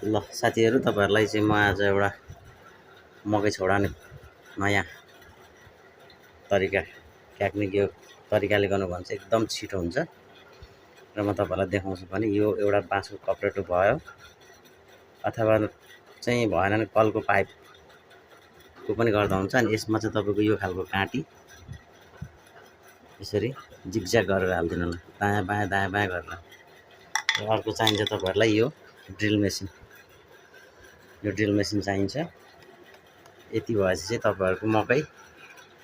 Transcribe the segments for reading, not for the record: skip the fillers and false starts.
ल साथीहरू, तपाईहरुलाई चाहिँ म आज एउटा मकै छोडाउने नयाँ तरिका ट्याक्निक यो तरिकाले गर्नु भने चाहिँ एकदम छिटो हुन्छ र म तपाईहरुलाई देखाउँछु पनि। यो एउटा बाँसको कपरेटो भयो अथवा चाहिँ भएन भने कलको पाइपको पनि गर्दा हुन्छ। अनि यसमा चाहिँ तपाईको यो खालको काँटी यसरी जिगज्याग गरेर हाल्दिनु होला, दायाँ बायाँ गरेर। र अर्को चाहिन्छ तपाईहरुलाई यो ड्रिल मेसिन। यो ड्रिल मेसिन चाहिन्छ। यति भएपछि चाहिँ तपाईहरुको मकै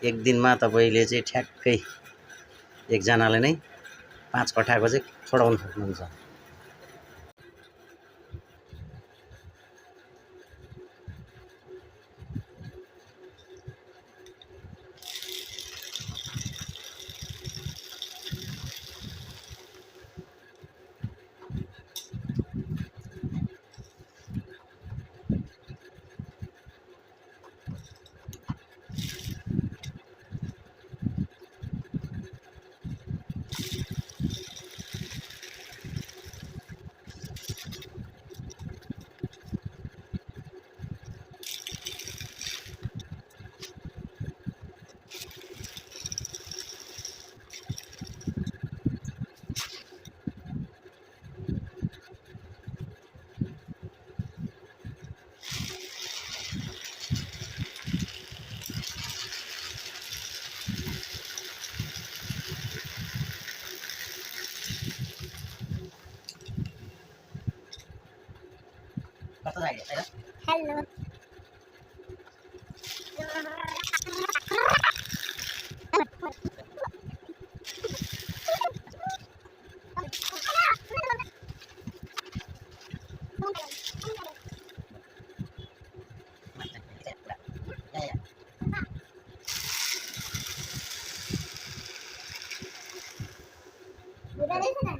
एक दिनमा तपाईले चाहिँ ठ्याक्कै एकजनाले नै 5 कट्ठाको चाहिँ छोडाउन सक्नुहुन्छ। Hello. Udah deh sana.